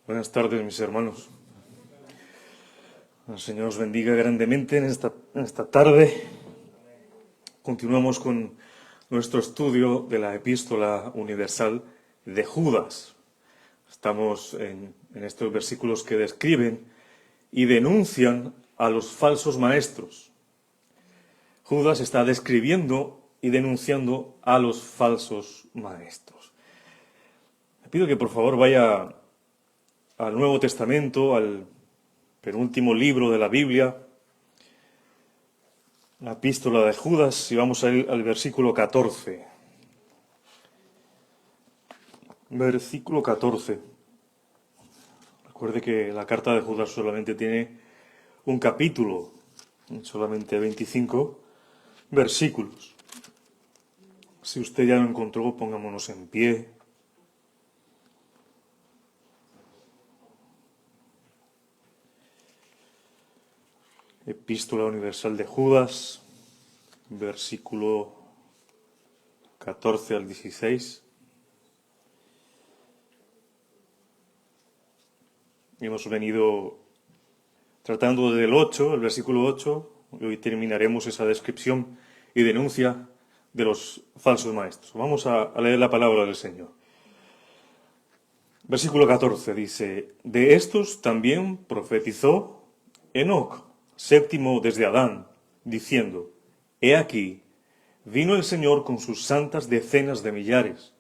Buenas tardes, mis hermanos. El Señor os bendiga grandemente en esta tarde. Continuamos con nuestro estudio de la Epístola Universal de Judas. Estamos en estos versículos que describen y denuncian a los falsos maestros. Judas está describiendo y denunciando a los falsos maestros. Le pido que por favor vaya al Nuevo Testamento, al penúltimo libro de la Biblia, la Epístola de Judas, y vamos a ir al versículo 14. Versículo 14. Recuerde que la carta de Judas solamente tiene un capítulo, solamente 25 versículos. Si usted ya lo encontró, pongámonos en pie. Epístola Universal de Judas, versículo 14 al 16. Hemos venido tratando del 8, el versículo 8, y hoy terminaremos esa descripción y denuncia de los falsos maestros. Vamos a leer la palabra del Señor. Versículo 14 dice: de estos también profetizó Enoc, séptimo desde Adán, diciendo: he aquí, vino el Señor con sus santas decenas de millares,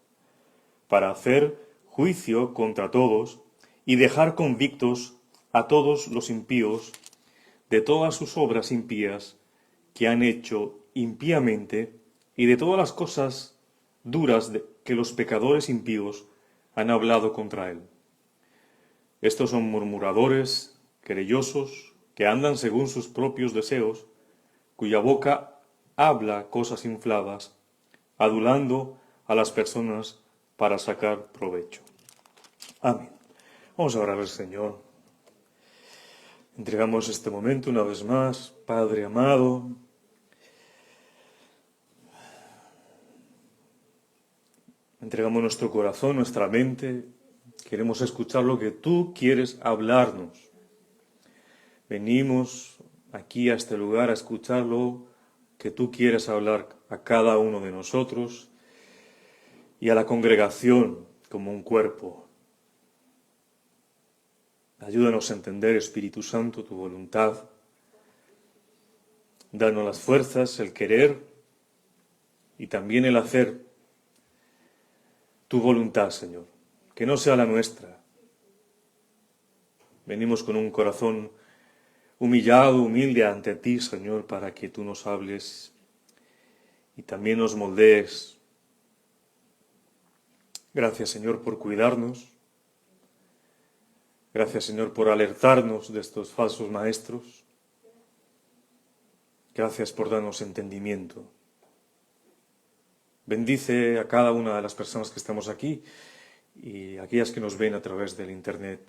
para hacer juicio contra todos y dejar convictos a todos los impíos de todas sus obras impías que han hecho impíamente y de todas las cosas duras que los pecadores impíos han hablado contra él. Estos son murmuradores, querellosos, que andan según sus propios deseos, cuya boca habla cosas infladas, adulando a las personas para sacar provecho. Amén. Vamos a orar al Señor. Entregamos este momento una vez más, Padre amado. Entregamos nuestro corazón, nuestra mente. Queremos escuchar lo que tú quieres hablarnos. Venimos aquí a este lugar a escuchar lo que tú quieres hablar a cada uno de nosotros y a la congregación como un cuerpo. Ayúdanos a entender, Espíritu Santo, tu voluntad. Danos las fuerzas, el querer y también el hacer tu voluntad, Señor. Que no sea la nuestra. Venimos con un corazón humillado, humilde ante ti, Señor, para que tú nos hables y también nos moldees. Gracias, Señor, por cuidarnos. Gracias, Señor, por alertarnos de estos falsos maestros. Gracias por darnos entendimiento. Bendice a cada una de las personas que estamos aquí y aquellas que nos ven a través del Internet.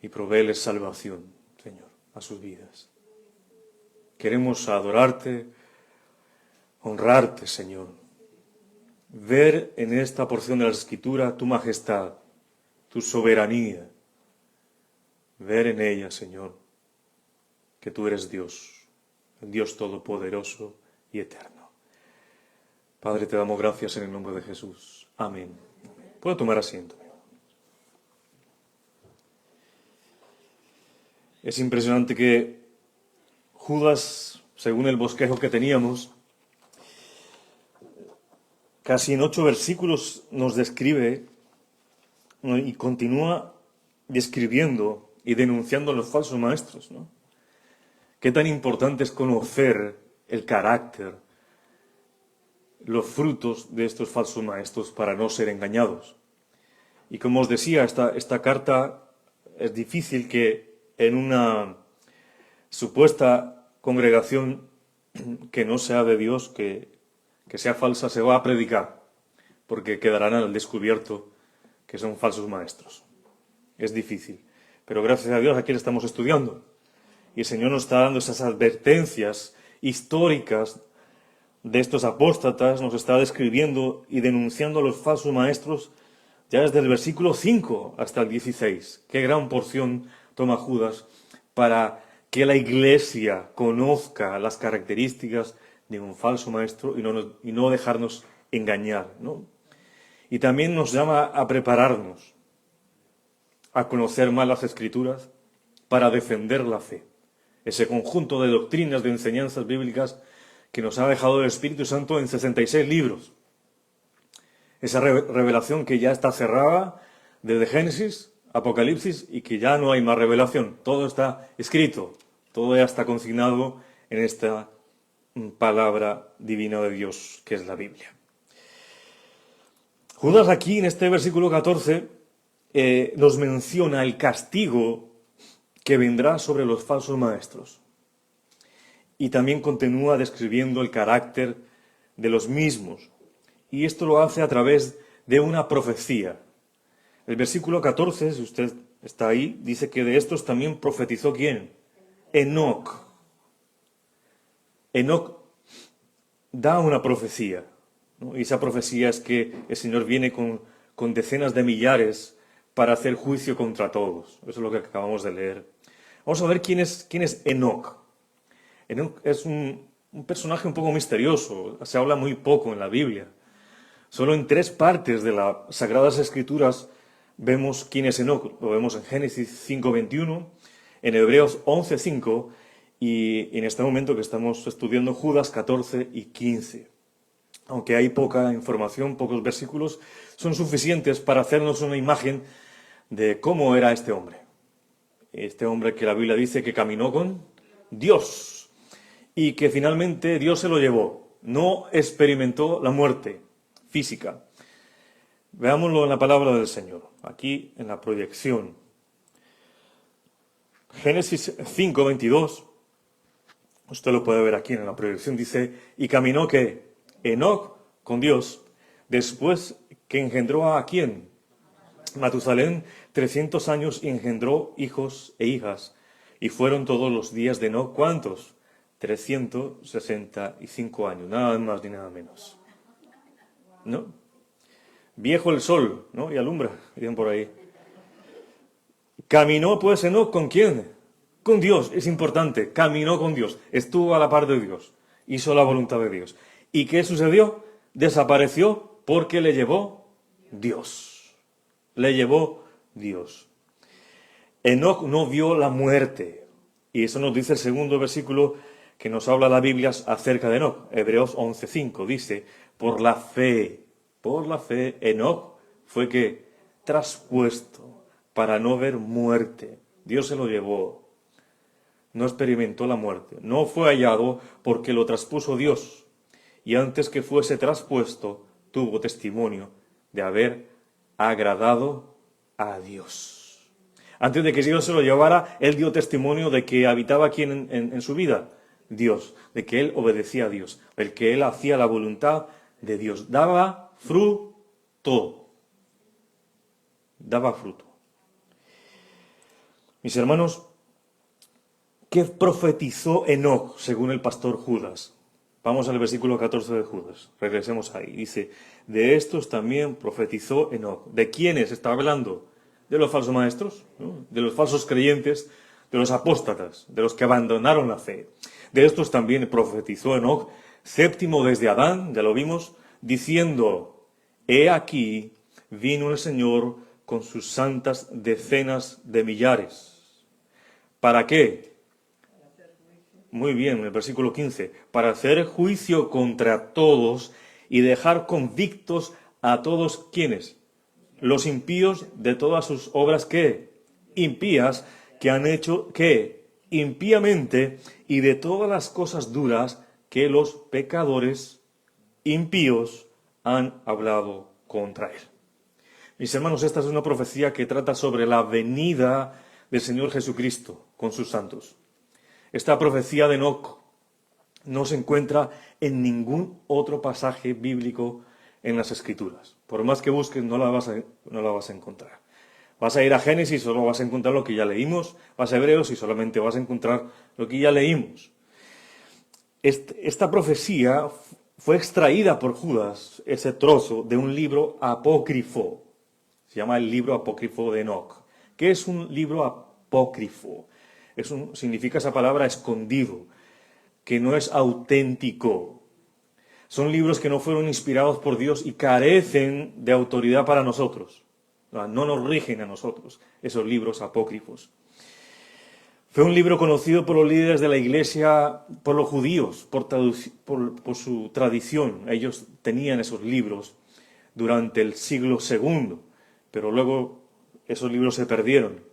Y provéeles salvación, Señor, a sus vidas. Queremos adorarte, honrarte, Señor. Ver en esta porción de la Escritura tu majestad, tu soberanía. Ver en ella, Señor, que tú eres Dios, el Dios todopoderoso y eterno. Padre, te damos gracias en el nombre de Jesús. Amén. Puedo tomar asiento. Es impresionante que Judas, según el bosquejo que teníamos, casi en 8 versículos nos describe y continúa describiendo y denunciando a los falsos maestros, ¿no? Qué tan importante es conocer el carácter, los frutos de estos falsos maestros para no ser engañados. Y como os decía, esta carta es difícil que en una supuesta congregación que no sea de Dios, que sea falsa, se va a predicar, porque quedarán al descubierto que son falsos maestros. Es difícil, pero gracias a Dios aquí lo estamos estudiando. Y el Señor nos está dando esas advertencias históricas de estos apóstatas, nos está describiendo y denunciando a los falsos maestros ya desde el versículo 5 hasta el 16. Qué gran porción toma Judas para que la Iglesia conozca las características de un falso maestro y no dejarnos engañar, ¿no? Y también nos llama a prepararnos, a conocer más las Escrituras para defender la fe. Ese conjunto de doctrinas, de enseñanzas bíblicas que nos ha dejado el Espíritu Santo en 66 libros. Esa revelación que ya está cerrada desde Génesis, Apocalipsis, y que ya no hay más revelación. Todo está escrito, todo ya está consignado en esta palabra divina de Dios, que es la Biblia. Judas aquí, en este versículo 14, nos menciona el castigo que vendrá sobre los falsos maestros. Y también continúa describiendo el carácter de los mismos. Y esto lo hace a través de una profecía. El versículo 14, si usted está ahí, dice que de estos también profetizó ¿quién? Enoc. Enoc da una profecía, ¿no? Y esa profecía es que el Señor viene con decenas de millares para hacer juicio contra todos. Eso es lo que acabamos de leer. Vamos a ver quién es Enoc. Enoc es un personaje un poco misterioso. Se habla muy poco en la Biblia. Solo en 3 partes de las Sagradas Escrituras vemos quién es Enoc. Lo vemos en Génesis 5:21, en Hebreos 11:5 y en este momento que estamos estudiando Judas 14 y 15. Aunque hay poca información, pocos versículos, son suficientes para hacernos una imagen de cómo era este hombre. Este hombre que la Biblia dice que caminó con Dios y que finalmente Dios se lo llevó. No experimentó la muerte física. Veámoslo en la palabra del Señor, aquí en la proyección. Génesis 5:22, usted lo puede ver aquí en la proyección, dice, y caminó que Enoc con Dios, después que engendró ¿a quién? Matusalén, 300 años y engendró hijos e hijas, y fueron todos los días de Enoc, ¿cuántos? 365 años, nada más ni nada menos. ¿No? Viejo el sol, ¿no? Y alumbra, dicen por ahí. Caminó pues Enoc ¿con quién? Con Dios, es importante, caminó con Dios, estuvo a la par de Dios, hizo la voluntad de Dios. ¿Y qué sucedió? Desapareció porque le llevó Dios. Le llevó Dios. Enoc no vio la muerte. Y eso nos dice el segundo versículo que nos habla la Biblia acerca de Enoc. Hebreos 11:5 dice, por la fe, Enoc fue que traspuesto para no ver muerte. Dios se lo llevó. No experimentó la muerte. No fue hallado porque lo traspuso Dios. Y antes que fuese traspuesto, tuvo testimonio de haber agradado a Dios. Antes de que Dios se lo llevara, él dio testimonio de que habitaba aquí en su vida Dios, de que él obedecía a Dios, de que él hacía la voluntad de Dios. Daba fruto. Daba fruto. Mis hermanos, ¿qué profetizó Enoc según el pastor Judas? Vamos al versículo 14 de Judas, regresemos ahí. Dice, de estos también profetizó Enoc. ¿De quiénes está hablando? De los falsos maestros, ¿no? De los falsos creyentes, de los apóstatas, de los que abandonaron la fe. De estos también profetizó Enoc, séptimo desde Adán, ya lo vimos, diciendo, he aquí, vino el Señor con sus santas decenas de millares. ¿Para qué? Muy bien, en el versículo 15, para hacer juicio contra todos y dejar convictos a todos, ¿quiénes? Los impíos de todas sus obras, ¿qué? Impías, que han hecho, ¿qué? Impíamente, y de todas las cosas duras que los pecadores impíos han hablado contra él. Mis hermanos, esta es una profecía que trata sobre la venida del Señor Jesucristo con sus santos. Esta profecía de Enoc no se encuentra en ningún otro pasaje bíblico en las Escrituras. Por más que busques, no la vas a encontrar. Vas a ir a Génesis y solo vas a encontrar lo que ya leímos. Vas a Hebreos y solamente vas a encontrar lo que ya leímos. Esta profecía fue extraída por Judas, ese trozo, de un libro apócrifo. Se llama el libro apócrifo de Enoc. ¿Qué es un libro apócrifo? Significa esa palabra escondido, que no es auténtico. Son libros que no fueron inspirados por Dios y carecen de autoridad para nosotros. No nos rigen a nosotros, esos libros apócrifos. Fue un libro conocido por los líderes de la Iglesia, por los judíos, por su tradición. Ellos tenían esos libros durante el siglo II, pero luego esos libros se perdieron.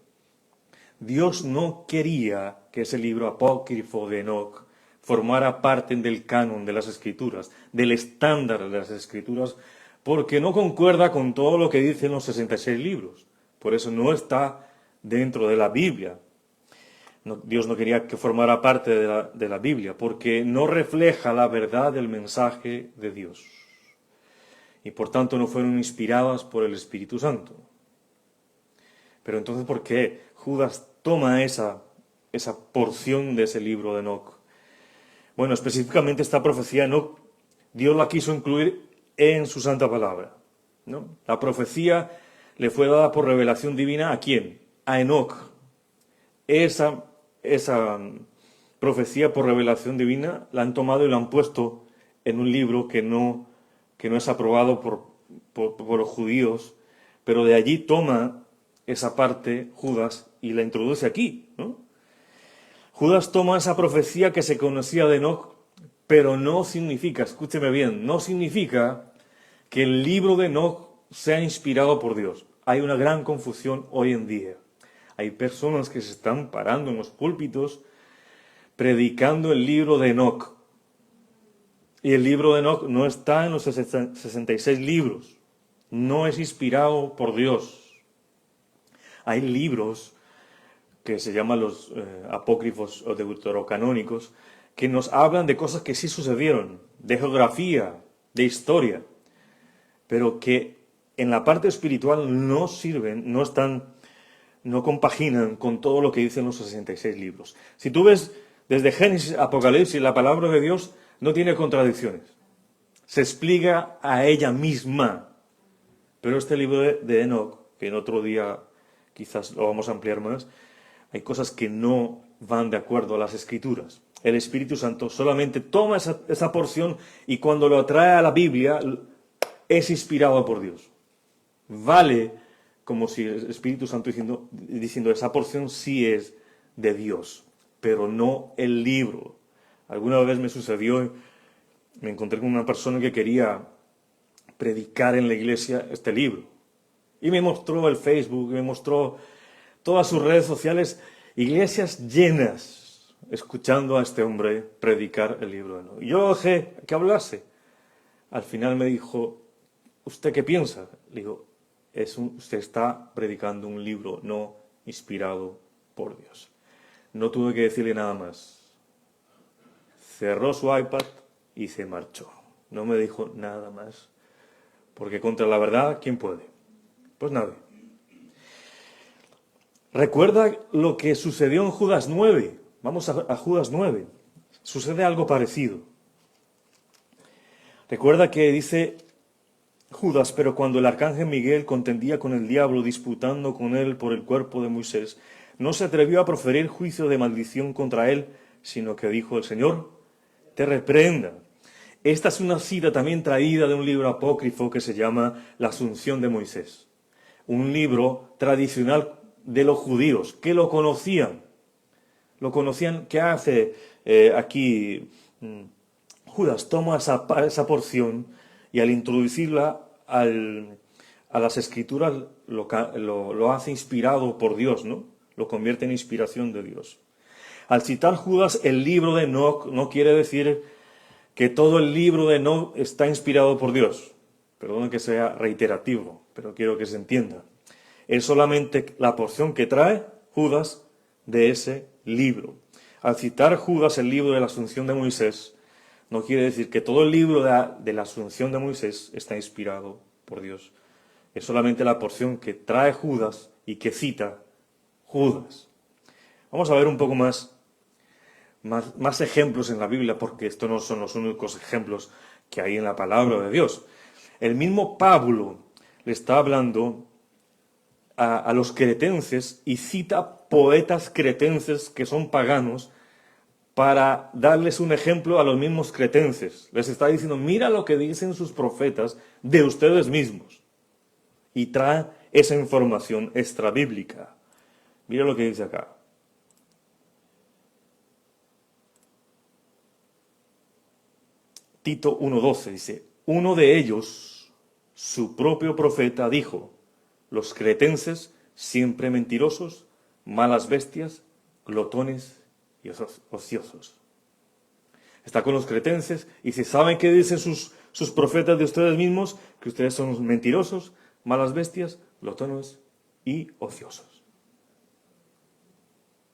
Dios no quería que ese libro apócrifo de Enoc formara parte del canon de las Escrituras, del estándar de las Escrituras, porque no concuerda con todo lo que dicen los 66 libros. Por eso no está dentro de la Biblia. Dios no quería que formara parte de la Biblia, porque no refleja la verdad del mensaje de Dios. Y por tanto no fueron inspiradas por el Espíritu Santo. Pero entonces, ¿por qué Judas toma esa porción de ese libro de Enoc? Bueno, específicamente esta profecía Enoc, Dios la quiso incluir en su santa palabra, ¿no? La profecía le fue dada por revelación divina ¿a quién? A Enoc. Esa profecía por revelación divina la han tomado y la han puesto en un libro que no es aprobado por los judíos, pero de allí toma esa parte Judas y la introduce aquí, ¿no? Judas toma esa profecía que se conocía de Enoc, pero no significa, escúcheme bien, no significa que el libro de Enoc sea inspirado por Dios. Hay una gran confusión hoy en día. Hay personas que se están parando en los púlpitos predicando el libro de Enoc. Y el libro de Enoc no está en los 66 libros. No es inspirado por Dios. Hay libros que se llaman los apócrifos o deuterocanónicos, que nos hablan de cosas que sí sucedieron, de geografía, de historia, pero que en la parte espiritual no sirven, no compaginan con todo lo que dicen los 66 libros. Si tú ves desde Génesis a Apocalipsis, la palabra de Dios no tiene contradicciones. Se explica a ella misma. Pero este libro de Enoc, que en otro día quizás lo vamos a ampliar más, hay cosas que no van de acuerdo a las Escrituras. El Espíritu Santo solamente toma esa porción y cuando lo trae a la Biblia es inspirado por Dios. Vale como si el Espíritu Santo diciendo esa porción sí es de Dios, pero no el libro. Alguna vez me sucedió, me encontré con una persona que quería predicar en la iglesia este libro. Y me mostró el Facebook, me mostró todas sus redes sociales, iglesias llenas, escuchando a este hombre predicar el libro de Enoc. Y yo dejé que hablase. Al final me dijo, ¿usted qué piensa? Le digo, usted está predicando un libro no inspirado por Dios. No tuve que decirle nada más. Cerró su iPad y se marchó. No me dijo nada más. Porque contra la verdad, ¿quién puede? Pues nadie. Recuerda lo que sucedió en Judas 9. Vamos a Judas 9. Sucede algo parecido. Recuerda que dice Judas, pero cuando el arcángel Miguel contendía con el diablo, disputando con él por el cuerpo de Moisés, no se atrevió a proferir juicio de maldición contra él, sino que dijo el Señor, te reprenda. Esta es una cita también traída de un libro apócrifo que se llama La Asunción de Moisés. Un libro tradicional de los judíos, que lo conocían. Lo conocían, ¿qué hace aquí? Judas toma esa porción y al introducirla a las Escrituras lo hace inspirado por Dios, ¿no? Lo convierte en inspiración de Dios. Al citar Judas el libro de Enoc, no quiere decir que todo el libro de Enoc está inspirado por Dios. Perdón que sea reiterativo, pero quiero que se entienda. Es solamente la porción que trae Judas de ese libro. Al citar Judas el libro de la Asunción de Moisés, no quiere decir que todo el libro de la Asunción de Moisés está inspirado por Dios. Es solamente la porción que trae Judas y que cita Judas. Vamos a ver un poco más ejemplos en la Biblia, porque estos no son los únicos ejemplos que hay en la palabra de Dios. El mismo Pablo le está hablando a los cretenses y cita poetas cretenses que son paganos para darles un ejemplo a los mismos cretenses. Les está diciendo, mira lo que dicen sus profetas de ustedes mismos. Y trae esa información extrabíblica. Mira lo que dice acá. Tito 1:12 dice, uno de ellos, su propio profeta, dijo, los cretenses siempre mentirosos, malas bestias, glotones y ociosos. Está con los cretenses y si saben qué dicen sus profetas de ustedes mismos, que ustedes son mentirosos, malas bestias, glotones y ociosos.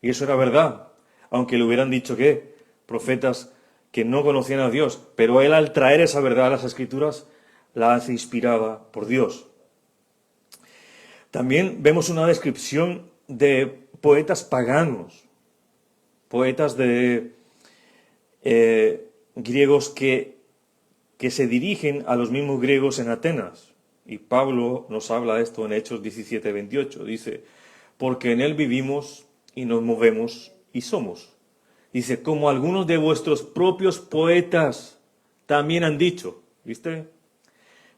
Y eso era verdad, aunque le hubieran dicho que profetas que no conocían a Dios, pero él al traer esa verdad a las Escrituras, la hace inspirada por Dios. También vemos una descripción de poetas paganos, poetas de griegos que se dirigen a los mismos griegos en Atenas. Y Pablo nos habla de esto en Hechos 17:28. Dice, porque en él vivimos y nos movemos y somos. Dice, como algunos de vuestros propios poetas también han dicho, ¿viste?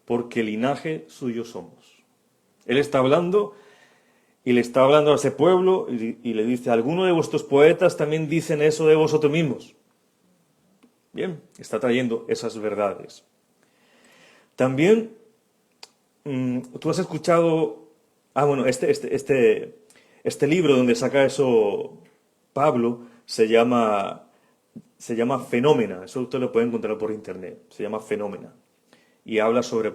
Porque linaje suyo somos. Él está hablando y le está hablando a ese pueblo y le dice, algunos de vuestros poetas también dicen eso de vosotros mismos. Bien, está trayendo esas verdades. También, tú has escuchado, este libro donde saca eso Pablo se llama Fenómena, eso usted lo puede encontrar por internet, se llama Fenómena, y habla sobre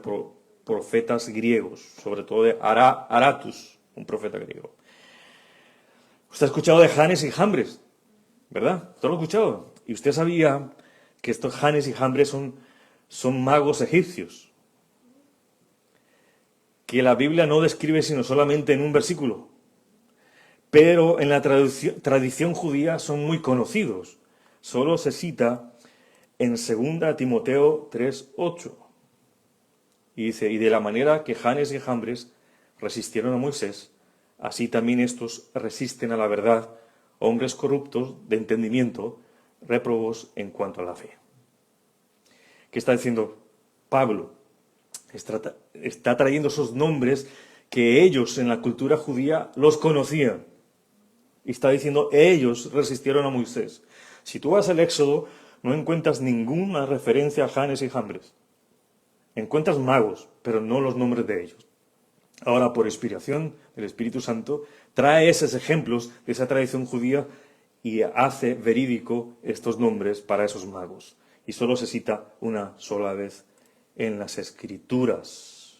profetas griegos, sobre todo de Aratus, un profeta griego. Usted ha escuchado de Janes y Jambres, ¿verdad? ¿Usted lo ha escuchado? Y usted sabía que estos Janes y Jambres son magos egipcios, que la Biblia no describe sino solamente en un versículo, pero en la tradición judía son muy conocidos. Solo se cita en 2 Timoteo 3:8. Y dice, y de la manera que Janes y Jambres resistieron a Moisés, así también estos resisten a la verdad, hombres corruptos de entendimiento, réprobos en cuanto a la fe. ¿Qué está diciendo Pablo? Está trayendo esos nombres que ellos en la cultura judía los conocían. Y está diciendo, ellos resistieron a Moisés. Si tú vas al Éxodo, no encuentras ninguna referencia a Janes y Jambres. Encuentras magos, pero no los nombres de ellos. Ahora, por inspiración del Espíritu Santo, trae esos ejemplos de esa tradición judía y hace verídico estos nombres para esos magos. Y solo se cita una sola vez en las Escrituras.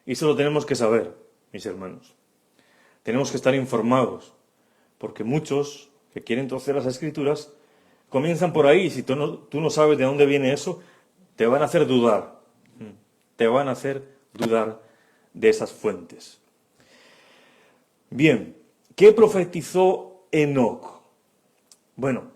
Y eso lo tenemos que saber, mis hermanos. Tenemos que estar informados. Porque muchos que quieren torcer las Escrituras comienzan por ahí. Si tú no sabes de dónde viene eso, te van a hacer dudar. Te van a hacer dudar de esas fuentes. Bien, ¿qué profetizó Enoc? Bueno,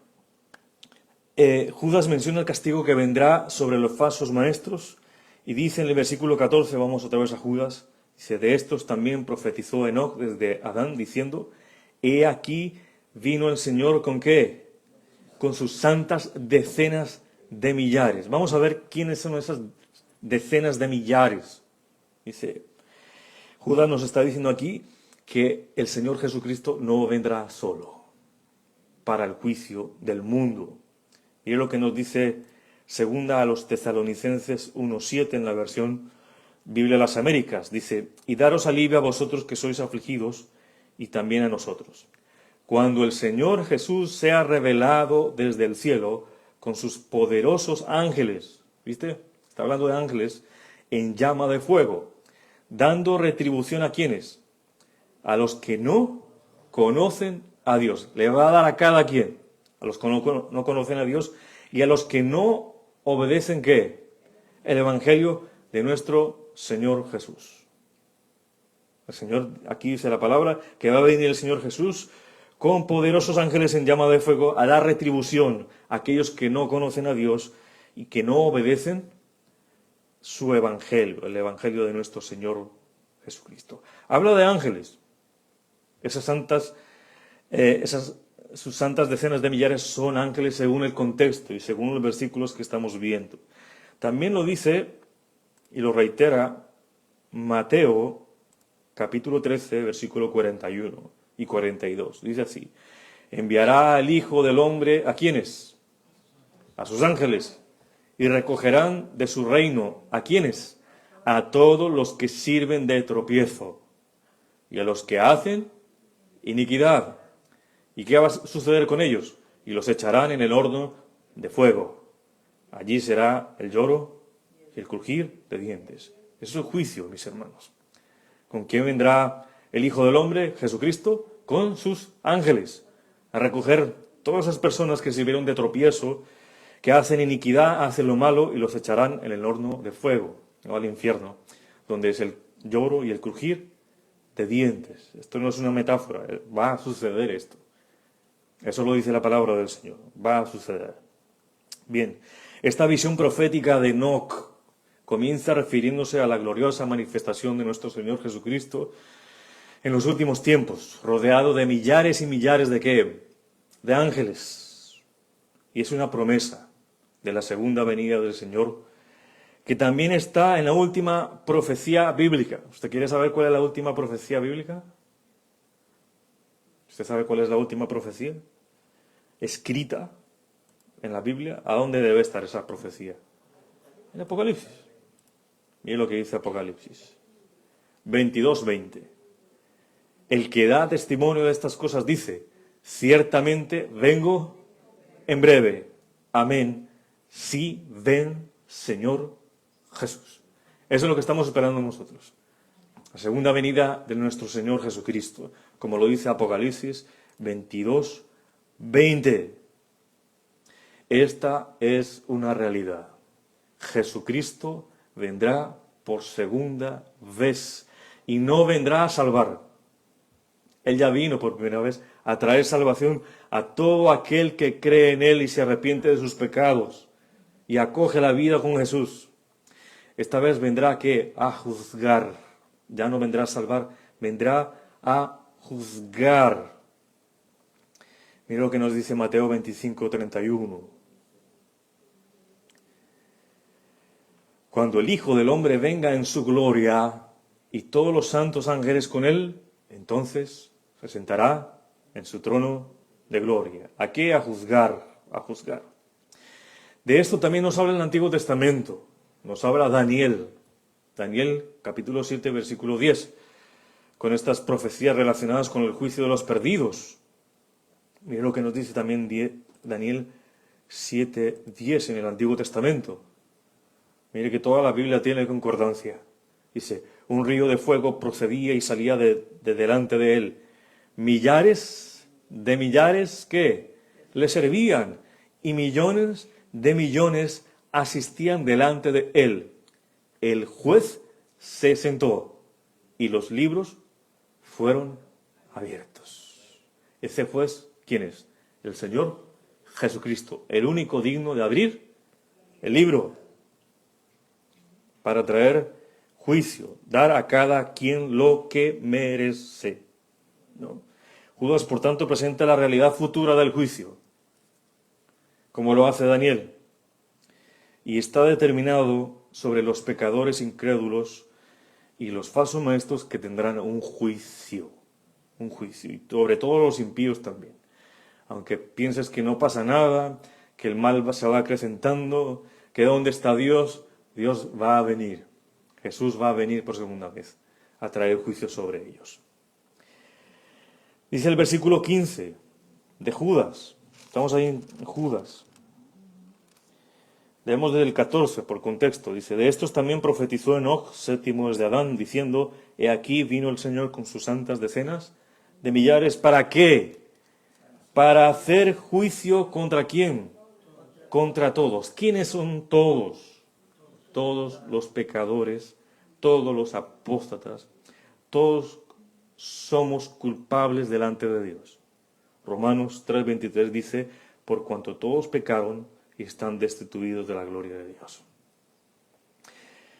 Judas menciona el castigo que vendrá sobre los falsos maestros y dice en el versículo 14, vamos otra vez a Judas, dice, de estos también profetizó Enoc desde Adán diciendo, he aquí vino el Señor ¿con qué? Con sus santas decenas de millares. Vamos a ver quiénes son esas decenas de millares. Dice, Judas nos está diciendo aquí que el Señor Jesucristo no vendrá solo para el juicio del mundo. Mire lo que nos dice segunda a los Tesalonicenses 1:7 en la versión Biblia de las Américas. Dice, y daros alivio a vosotros que sois afligidos, y también a nosotros, cuando el Señor Jesús sea revelado desde el cielo con sus poderosos ángeles, ¿viste? Está hablando de ángeles, en llama de fuego, dando retribución a quienes, a los que no conocen a Dios. Le va a dar a cada quien, a los que no conocen a Dios y a los que no obedecen, ¿qué? El Evangelio de nuestro Señor Jesús. El Señor, aquí dice la palabra, que va a venir el Señor Jesús con poderosos ángeles en llama de fuego a dar retribución a aquellos que no conocen a Dios y que no obedecen su Evangelio, el Evangelio de nuestro Señor Jesucristo. Habla de ángeles. Sus santas decenas de millares son ángeles según el contexto y según los versículos que estamos viendo. También lo dice y lo reitera Mateo capítulo 13, versículo 41 y 42. Dice así: enviará el Hijo del Hombre, ¿a quiénes? A sus ángeles, y recogerán de su reino, ¿a quiénes? A todos los que sirven de tropiezo, y a los que hacen iniquidad. ¿Y qué va a suceder con ellos? Y los echarán en el horno de fuego. Allí será el lloro y el crujir de dientes. Eso es el juicio, mis hermanos. ¿Con quién vendrá el Hijo del Hombre, Jesucristo? Con sus ángeles, a recoger todas esas personas que sirvieron de tropiezo, que hacen iniquidad, hacen lo malo, y los echarán en el horno de fuego, o al infierno, donde es el lloro y el crujir de dientes. Esto no es una metáfora, va a suceder esto. Eso lo dice la palabra del Señor, va a suceder. Bien, esta visión profética de Enoc comienza refiriéndose a la gloriosa manifestación de nuestro Señor Jesucristo en los últimos tiempos, rodeado de millares y millares de ¿qué? De ángeles. Y es una promesa de la segunda venida del Señor, que también está en la última profecía bíblica. ¿Usted quiere saber cuál es la última profecía bíblica? ¿Usted sabe cuál es la última profecía escrita en la Biblia? ¿A dónde debe estar esa profecía? En Apocalipsis. Mire lo que dice Apocalipsis 22:20. El que da testimonio de estas cosas dice: ciertamente vengo en breve. Amén. Sí, ven, Señor Jesús. Eso es lo que estamos esperando nosotros. La segunda venida de nuestro Señor Jesucristo, como lo dice Apocalipsis 22:20. Esta es una realidad. Jesucristo vendrá por segunda vez y no vendrá a salvar. Él ya vino por primera vez a traer salvación a todo aquel que cree en Él y se arrepiente de sus pecados y acoge la vida con Jesús. Esta vez vendrá ¿qué? A juzgar. Ya no vendrá a salvar, vendrá a juzgar. Mira lo que nos dice Mateo 25:31. Cuando el Hijo del Hombre venga en su gloria y todos los santos ángeles con él, entonces se sentará en su trono de gloria. ¿A qué? A juzgar, a juzgar. De esto también nos habla el Antiguo Testamento. Nos habla Daniel. Daniel, capítulo 7, versículo 10. Con estas profecías relacionadas con el juicio de los perdidos. Mira lo que nos dice también Daniel 7:10 en el Antiguo Testamento. Mire que toda la Biblia tiene concordancia. Dice: un río de fuego procedía y salía de delante de él. Millares de millares que le servían y millones de millones asistían delante de él. El juez se sentó y los libros fueron abiertos. Ese juez, ¿quién es? El Señor Jesucristo, el único digno de abrir el libro para traer juicio, dar a cada quien lo que merece. ¿No? Judas, por tanto, presenta la realidad futura del juicio, como lo hace Daniel, y está determinado sobre los pecadores incrédulos y los falsos maestros que tendrán un juicio, y sobre todos los impíos también. Aunque pienses que no pasa nada, que el mal se va acrecentando, que ¿dónde está Dios? Dios va a venir. Jesús va a venir por segunda vez a traer juicio sobre ellos. Dice el versículo 15 de Judas. Estamos ahí en Judas. Leemos desde el 14 por contexto. Dice: de estos también profetizó Enoc, séptimo desde Adán, diciendo: he aquí vino el Señor con sus santas decenas de millares. ¿Para qué? Para hacer juicio ¿contra quién? Contra todos. ¿Quiénes son todos? Todos los pecadores, todos los apóstatas, todos somos culpables delante de Dios. Romanos 3:23 dice: por cuanto todos pecaron y están destituidos de la gloria de Dios.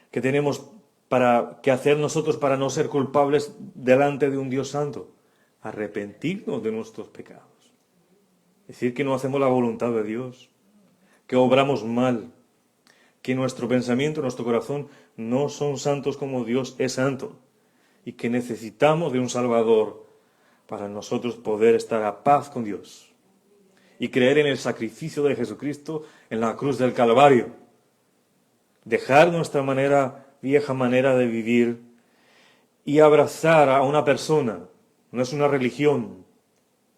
¿Qué tenemos ¿Qué hacer nosotros para no ser culpables delante de un Dios santo? Arrepentirnos de nuestros pecados. Decir que no hacemos la voluntad de Dios, que obramos mal, que nuestro pensamiento, nuestro corazón no son santos como Dios es santo y que necesitamos de un Salvador para nosotros poder estar a paz con Dios y creer en el sacrificio de Jesucristo en la cruz del Calvario. Dejar nuestra vieja manera de vivir y abrazar a una persona. No es una religión,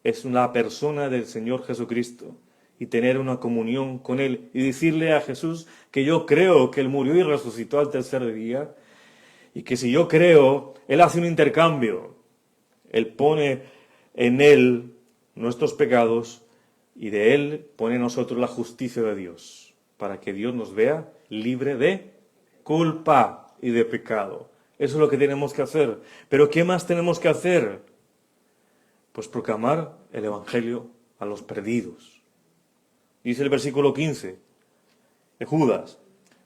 es una persona del Señor Jesucristo y tener una comunión con Él y decirle a Jesús que yo creo que Él murió y resucitó al tercer día y que si yo creo, Él hace un intercambio. Él pone en Él nuestros pecados y de Él pone en nosotros la justicia de Dios para que Dios nos vea libre de culpa y de pecado. Eso es lo que tenemos que hacer. Pero ¿qué más tenemos que hacer? Pues proclamar el Evangelio a los perdidos. Dice el versículo 15 de Judas,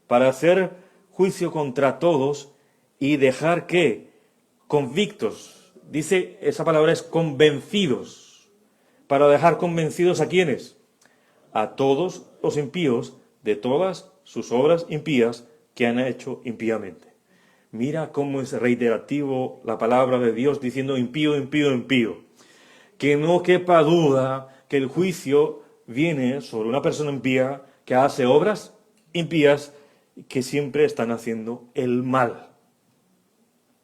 para hacer juicio contra todos y dejar que convictos, dice esa palabra es convencidos, para dejar convencidos a quiénes, a todos los impíos de todas sus obras impías que han hecho impíamente. Mira cómo es reiterativo la palabra de Dios diciendo impío, impío, impío. Que no quepa duda que el juicio viene sobre una persona impía que hace obras impías que siempre están haciendo el mal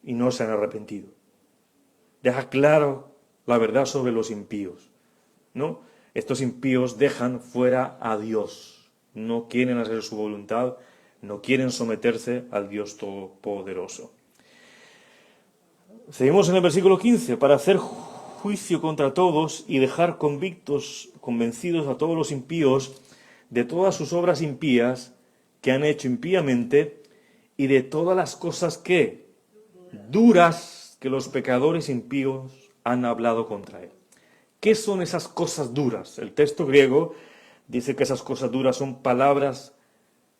y no se han arrepentido. Deja claro la verdad sobre los impíos, ¿no? Estos impíos dejan fuera a Dios, no quieren hacer su voluntad, no quieren someterse al Dios Todopoderoso. Seguimos en el versículo 15, para hacer juicio contra todos y dejar convencidos a todos los impíos de todas sus obras impías que han hecho impíamente y de todas las cosas que duras que los pecadores impíos han hablado contra él. ¿Qué son esas cosas duras? El texto griego dice que esas cosas duras son palabras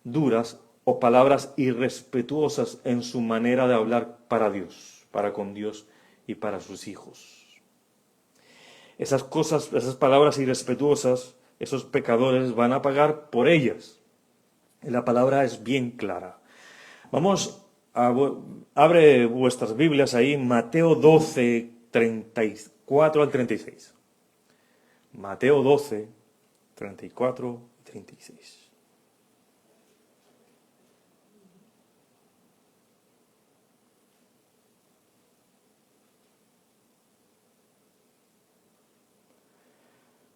duras o palabras irrespetuosas en su manera de hablar para Dios, para con Dios y para sus hijos. Esas cosas, esas palabras irrespetuosas, esos pecadores van a pagar por ellas. Y la palabra es bien clara. Abre vuestras Biblias ahí, Mateo 12, 34 al 36. Mateo 12, 34 y 36.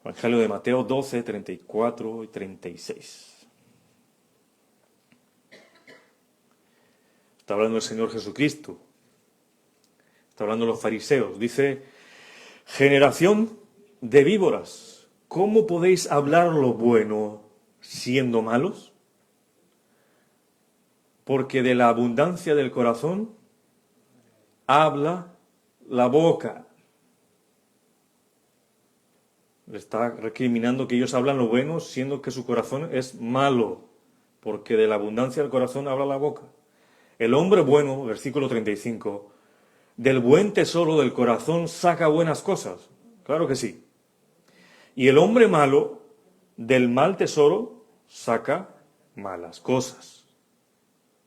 Evangelio de Mateo 12, 34 y 36. Está hablando el Señor Jesucristo. Está hablando los fariseos. Dice, generación de víboras, ¿cómo podéis hablar lo bueno siendo malos? Porque de la abundancia del corazón habla la boca. Le está recriminando que ellos hablan lo bueno, siendo que su corazón es malo, porque de la abundancia del corazón habla la boca. El hombre bueno, versículo 35, del buen tesoro del corazón saca buenas cosas. Claro que sí. Y el hombre malo, del mal tesoro, saca malas cosas.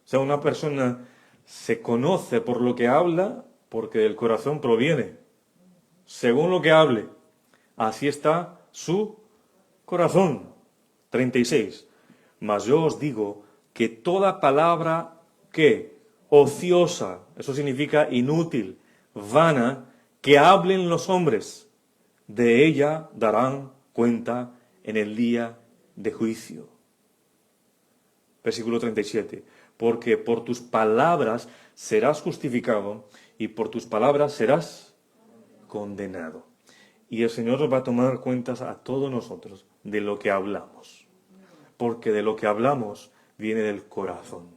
O sea, una persona se conoce por lo que habla, porque del corazón proviene. Según lo que hable. Así está su corazón. 36. Mas yo os digo que toda palabra que ociosa, eso significa inútil, vana, que hablen los hombres, de ella darán cuenta en el día de juicio. Versículo 37. Porque por tus palabras serás justificado y por tus palabras serás condenado. Y el Señor nos va a tomar cuentas a todos nosotros de lo que hablamos. Porque de lo que hablamos viene del corazón.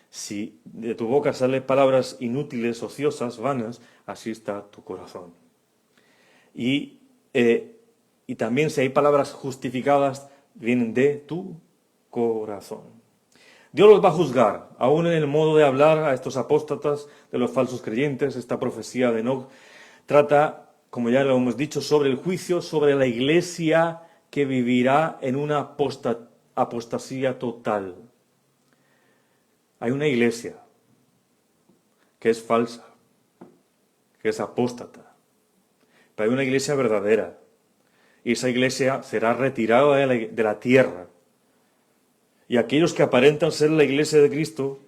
Si de tu boca salen palabras inútiles, ociosas, vanas, así está tu corazón. Y también si hay palabras justificadas, vienen de tu corazón. Dios los va a juzgar, aún en el modo de hablar a estos apóstatas, de los falsos creyentes. Esta profecía de Enoc trata, como ya lo hemos dicho, sobre el juicio, sobre la iglesia que vivirá en una apostasía total. Hay una iglesia que es falsa, que es apóstata, pero hay una iglesia verdadera, y esa iglesia será retirada de la tierra. Y aquellos que aparentan ser la iglesia de Cristo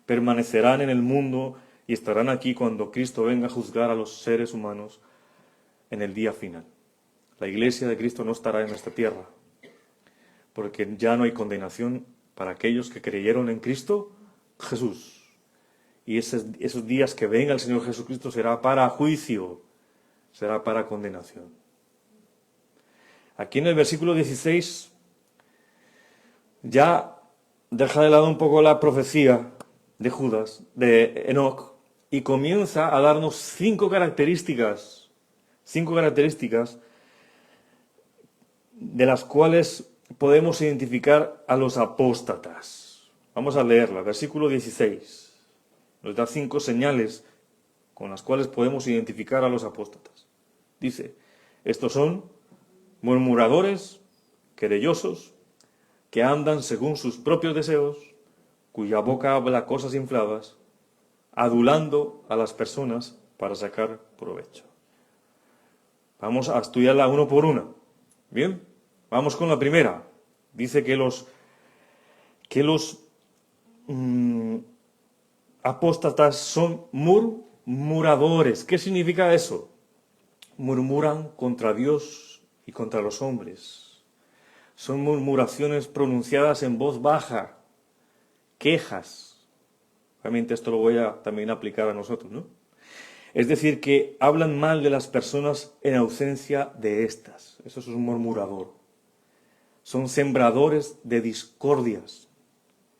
permanecerán en el mundo y estarán aquí cuando Cristo venga a juzgar a los seres humanos en el día final. La iglesia de Cristo no estará en esta tierra, porque ya no hay condenación para aquellos que creyeron en Cristo Jesús. Y esos días que venga el Señor Jesucristo será para juicio, será para condenación. Aquí en el versículo 16 ya deja de lado un poco la profecía de Judas, de Enoc, y comienza a darnos cinco características de las cuales podemos identificar a los apóstatas. Vamos a leerla, versículo 16. Nos da 5 señales con las cuales podemos identificar a los apóstatas. Dice, estos son murmuradores, querellosos, que andan según sus propios deseos, cuya boca habla cosas infladas, adulando a las personas para sacar provecho. Vamos a estudiarla uno por una. Bien, vamos con la primera. Dice que los apóstatas son murmuradores. ¿Qué significa eso? Murmuran contra Dios y contra los hombres. Son murmuraciones pronunciadas en voz baja, quejas. Obviamente esto lo voy a también aplicar a nosotros, ¿no? Es decir, que hablan mal de las personas en ausencia de éstas. Eso es un murmurador. Son sembradores de discordias,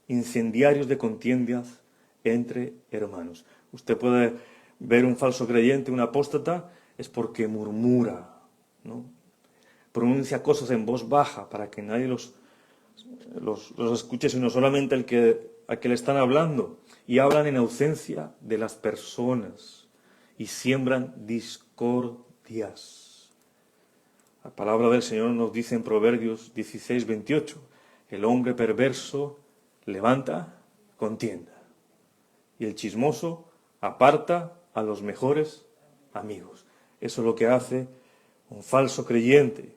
incendiarios de contiendas entre hermanos. Usted puede ver un falso creyente, un apóstata, es porque murmura, ¿no? Pronuncia cosas en voz baja para que nadie los escuche, sino solamente al que le están hablando. Y hablan en ausencia de las personas y siembran discordias. La palabra del Señor nos dice en Proverbios 16, 28, el hombre perverso levanta contienda y el chismoso aparta a los mejores amigos. Eso es lo que hace un falso creyente.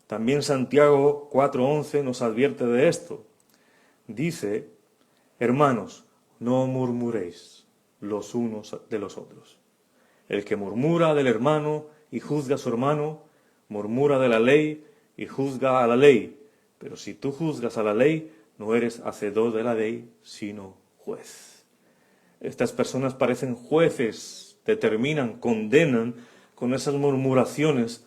También Santiago 4:11 nos advierte de esto. Dice, hermanos, no murmuréis los unos de los otros. El que murmura del hermano y juzga a su hermano, murmura de la ley y juzga a la ley. Pero si tú juzgas a la ley, no eres hacedor de la ley, sino juez. Estas personas parecen jueces, determinan, condenan con esas murmuraciones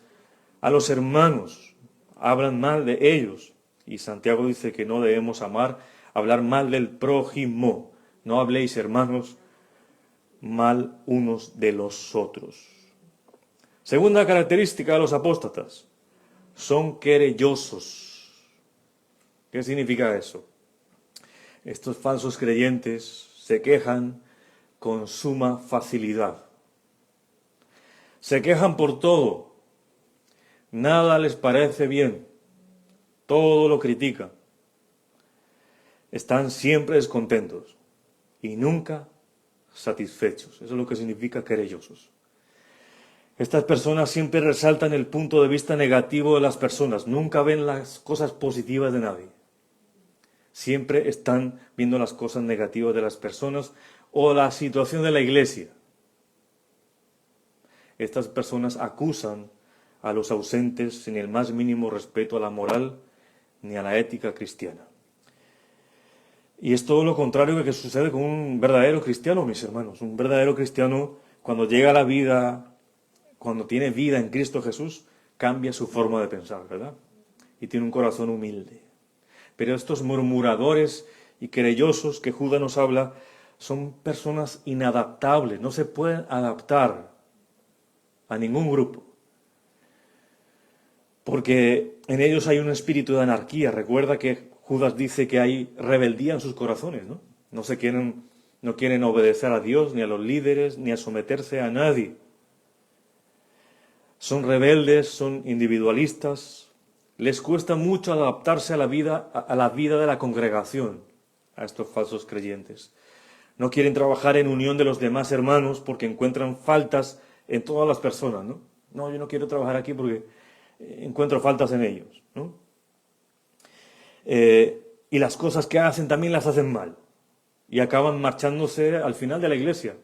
a los hermanos. Hablan mal de ellos. Y Santiago dice que no debemos hablar mal del prójimo. No habléis, hermanos, mal unos de los otros. Segunda característica de los apóstatas. Son querellosos. ¿Qué significa eso? Estos falsos creyentes se quejan con suma facilidad. Se quejan por todo. Nada les parece bien, todo lo critican. Están siempre descontentos y nunca satisfechos. Eso es lo que significa querellosos. Estas personas siempre resaltan el punto de vista negativo de las personas, nunca ven las cosas positivas de nadie. Siempre están viendo las cosas negativas de las personas o la situación de la iglesia. Estas personas acusan a los ausentes sin el más mínimo respeto a la moral ni a la ética cristiana. Y es todo lo contrario que sucede con un verdadero cristiano, mis hermanos. Un verdadero cristiano, cuando llega a la vida, cuando tiene vida en Cristo Jesús, cambia su forma de pensar, ¿verdad? Y tiene un corazón humilde. Pero estos murmuradores y querellosos que Judas nos habla, son personas inadaptables, no se pueden adaptar a ningún grupo. Porque en ellos hay un espíritu de anarquía. Recuerda que Judas dice que hay rebeldía en sus corazones, ¿no? No quieren obedecer a Dios, ni a los líderes, ni a someterse a nadie. Son rebeldes, son individualistas. Les cuesta mucho adaptarse a la vida de la congregación, a estos falsos creyentes. No quieren trabajar en unión de los demás hermanos porque encuentran faltas en todas las personas, ¿no? No, yo no quiero trabajar aquí porque encuentro faltas en ellos, ¿no? Y las cosas que hacen también las hacen mal. Y acaban marchándose al final de la iglesia.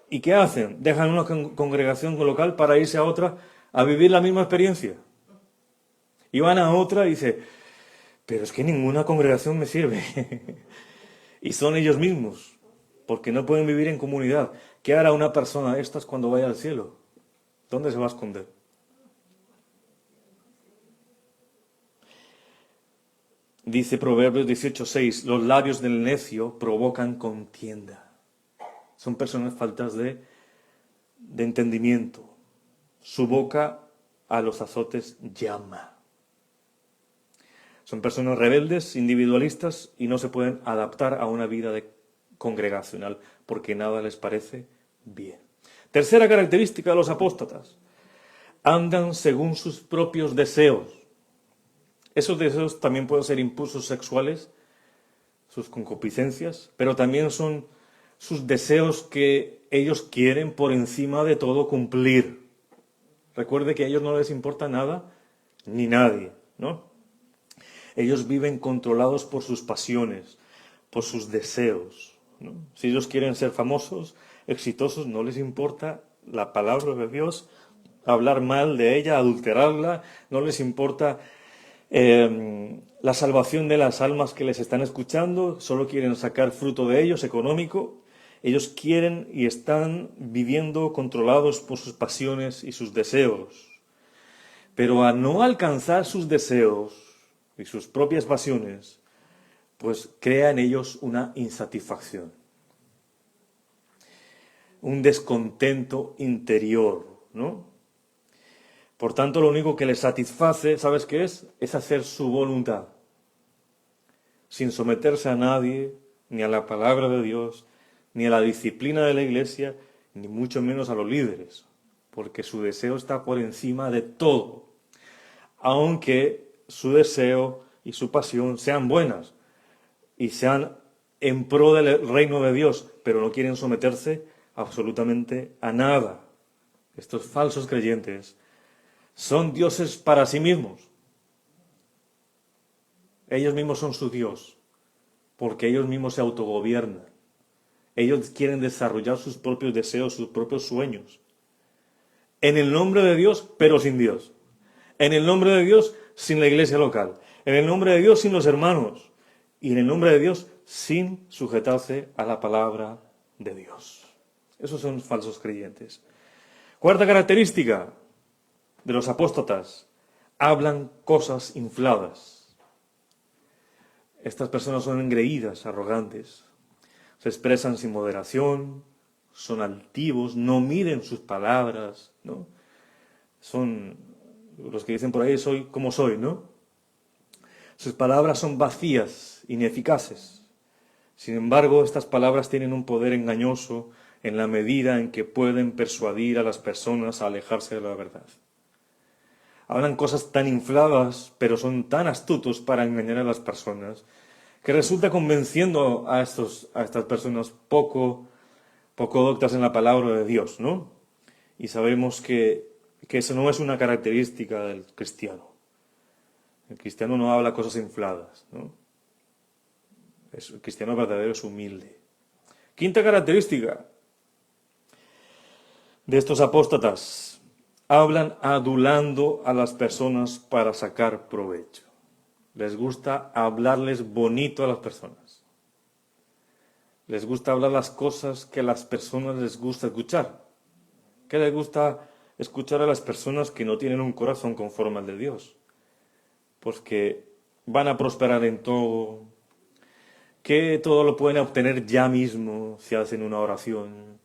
¿Y qué hacen? Dejan una congregación local para irse a otra a vivir la misma experiencia. Y van a otra y dicen, pero es que ninguna congregación me sirve. Y son ellos mismos, porque no pueden vivir en comunidad. ¿Qué hará una persona de estas cuando vaya al cielo? ¿Dónde se va a esconder? Dice Proverbios 18:6, los labios del necio provocan contienda. Son personas faltas de entendimiento. Su boca a los azotes llama. Son personas rebeldes, individualistas y no se pueden adaptar a una vida congregacional porque nada les parece bien. Tercera característica de los apóstatas. Andan según sus propios deseos. Esos deseos también pueden ser impulsos sexuales, sus concupiscencias, pero también son sus deseos que ellos quieren por encima de todo cumplir. Recuerde que a ellos no les importa nada ni nadie, ¿no? Ellos viven controlados por sus pasiones, por sus deseos, ¿no? Si ellos quieren ser famosos, exitosos, no les importa la palabra de Dios, hablar mal de ella, adulterarla, no les importa la salvación de las almas que les están escuchando, solo quieren sacar fruto de ellos, económico. Ellos quieren y están viviendo controlados por sus pasiones y sus deseos. Pero a no alcanzar sus deseos y sus propias pasiones, pues crea en ellos una insatisfacción, un descontento interior, ¿no? Por tanto, lo único que les satisface, ¿sabes qué es? Es hacer su voluntad, sin someterse a nadie, ni a la palabra de Dios, ni a la disciplina de la iglesia, ni mucho menos a los líderes, porque su deseo está por encima de todo, aunque su deseo y su pasión sean buenas y sean en pro del reino de Dios, pero no quieren someterse absolutamente a nada. Estos falsos creyentes son dioses para sí mismos. Ellos mismos son su Dios, porque ellos mismos se autogobiernan. Ellos quieren desarrollar sus propios deseos, sus propios sueños. En el nombre de Dios, pero sin Dios. En el nombre de Dios, sin la iglesia local. En el nombre de Dios, sin los hermanos. Y en el nombre de Dios, sin sujetarse a la palabra de Dios. Esos son falsos creyentes. Cuarta característica de los apóstatas. Hablan cosas infladas. Estas personas son engreídas, arrogantes. Se expresan sin moderación, son altivos, no miden sus palabras, ¿no? Son los que dicen por ahí, soy como soy, ¿no? Sus palabras son vacías, ineficaces. Sin embargo, estas palabras tienen un poder engañoso en la medida en que pueden persuadir a las personas a alejarse de la verdad. Hablan cosas tan infladas, pero son tan astutos para engañar a las personas, que resulta convenciendo a estas personas poco doctas en la palabra de Dios, ¿no? Y sabemos que eso no es una característica del cristiano. El cristiano no habla cosas infladas, ¿no? El cristiano verdadero es humilde. Quinta característica de estos apóstatas. Hablan adulando a las personas para sacar provecho. Les gusta hablarles bonito a las personas. Les gusta hablar las cosas que a las personas les gusta escuchar. ¿Qué les gusta escuchar a las personas que no tienen un corazón conforme al de Dios? Pues que van a prosperar en todo, que todo lo pueden obtener ya mismo si hacen una oración,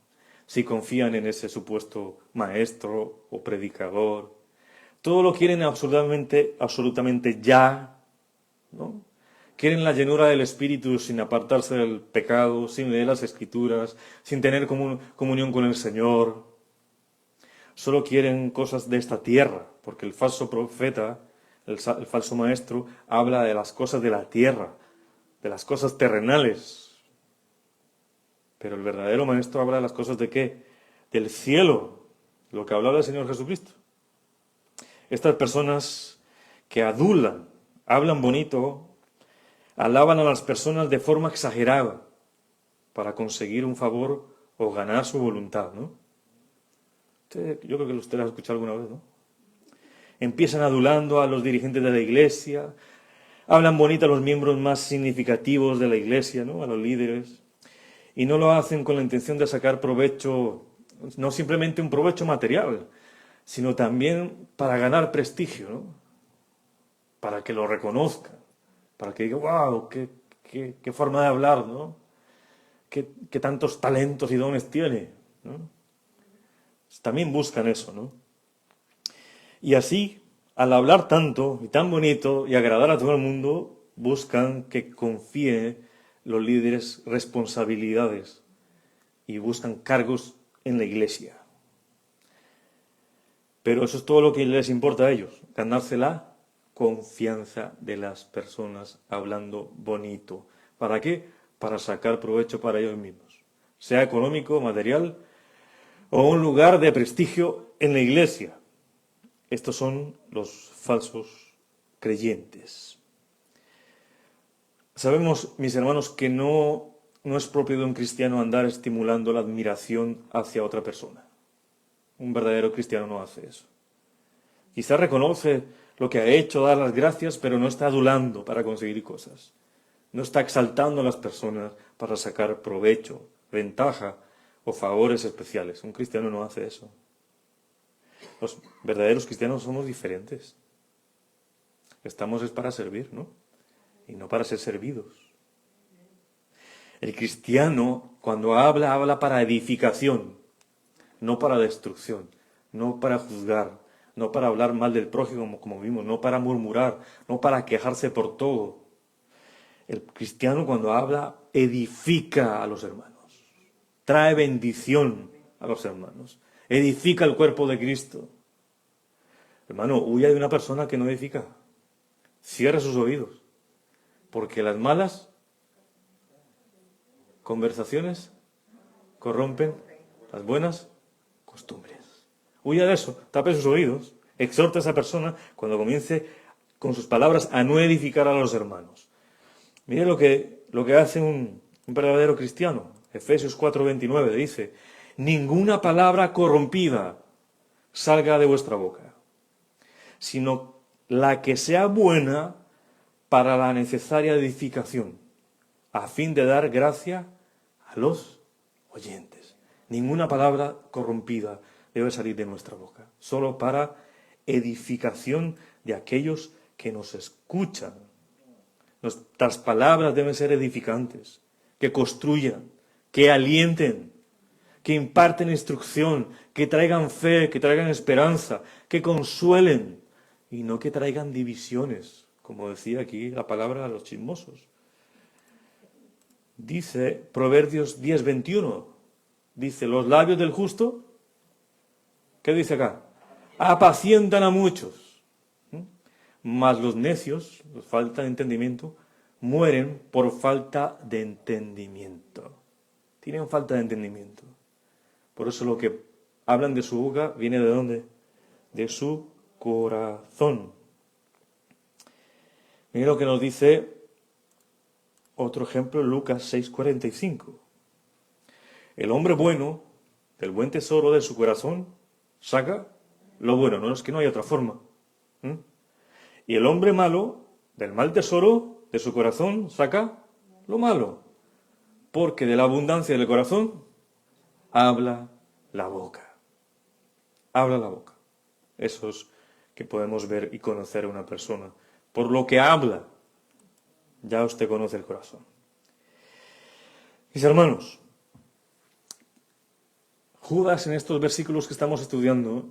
si confían en ese supuesto maestro o predicador. Todo lo quieren absolutamente ya, ¿no? quieren la llenura del Espíritu sin apartarse del pecado, sin leer las Escrituras, sin tener comunión con el Señor. Solo quieren cosas de esta tierra, porque el falso profeta, el falso maestro, habla de las cosas de la tierra, de las cosas terrenales. Pero el verdadero maestro habla de las cosas de ¿qué? Del cielo, lo que hablaba el Señor Jesucristo. Estas personas que adulan, hablan bonito, alaban a las personas de forma exagerada para conseguir un favor o ganar su voluntad, ¿no? Yo creo que usted lo ha escuchado alguna vez, ¿no? Empiezan adulando a los dirigentes de la iglesia, hablan bonito a los miembros más significativos de la iglesia, ¿no? A los líderes, y no lo hacen con la intención de sacar provecho, no simplemente un provecho material, sino también para ganar prestigio, ¿no? Para que lo reconozcan, para que digan, wow, qué forma de hablar, ¿no? Qué tantos talentos y dones tiene, ¿no? También buscan eso, ¿no? Y así, al hablar tanto y tan bonito y agradar a todo el mundo, buscan que confíen los líderes responsabilidades y buscan cargos en la iglesia. Pero eso es todo lo que les importa a ellos, ganarse la confianza de las personas hablando bonito. ¿Para qué? Para sacar provecho para ellos mismos, sea económico, material o un lugar de prestigio en la iglesia. Estos son los falsos creyentes. Sabemos, mis hermanos, que no es propio de un cristiano andar estimulando la admiración hacia otra persona. Un verdadero cristiano no hace eso. Quizá reconoce lo que ha hecho, da las gracias, pero no está adulando para conseguir cosas. No está exaltando a las personas para sacar provecho, ventaja o favores especiales. Un cristiano no hace eso. Los verdaderos cristianos somos diferentes. Estamos es para servir, ¿no? Y no para ser servidos. El cristiano, cuando habla para edificación, no para destrucción, no para juzgar, no para hablar mal del prójimo, como vimos, no para murmurar, no para quejarse por todo. El cristiano, cuando habla, edifica a los hermanos, trae bendición a los hermanos, edifica el cuerpo de Cristo. Hermano, huya de una persona que no edifica. Cierra sus oídos. Porque las malas conversaciones corrompen las buenas costumbres. Huya de eso, tape sus oídos, exhorta a esa persona cuando comience con sus palabras a no edificar a los hermanos. Mire lo que hace un verdadero cristiano. Efesios 4:29 dice, ninguna palabra corrompida salga de vuestra boca, sino la que sea buena para la necesaria edificación, a fin de dar gracia a los oyentes. Ninguna palabra corrompida debe salir de nuestra boca, solo para edificación de aquellos que nos escuchan. Nuestras palabras deben ser edificantes, que construyan, que alienten, que imparten instrucción, que traigan fe, que traigan esperanza, que consuelen y no que traigan divisiones, como decía aquí la palabra a los chismosos. Dice Proverbios 10:21, dice, los labios del justo, ¿qué dice acá? Apacientan a muchos. Mas los necios, los falta de entendimiento, mueren por falta de entendimiento. Tienen falta de entendimiento. Por eso lo que hablan de su boca viene ¿de dónde? De su corazón. Mira lo que nos dice otro ejemplo, Lucas 6:45. El hombre bueno, del buen tesoro de su corazón, saca lo bueno. No es que no hay otra forma. Y el hombre malo, del mal tesoro de su corazón, saca lo malo. Porque de la abundancia del corazón habla la boca. Habla la boca. Eso es que podemos ver y conocer a una persona. Por lo que habla, ya usted conoce el corazón. Mis hermanos, Judas en estos versículos que estamos estudiando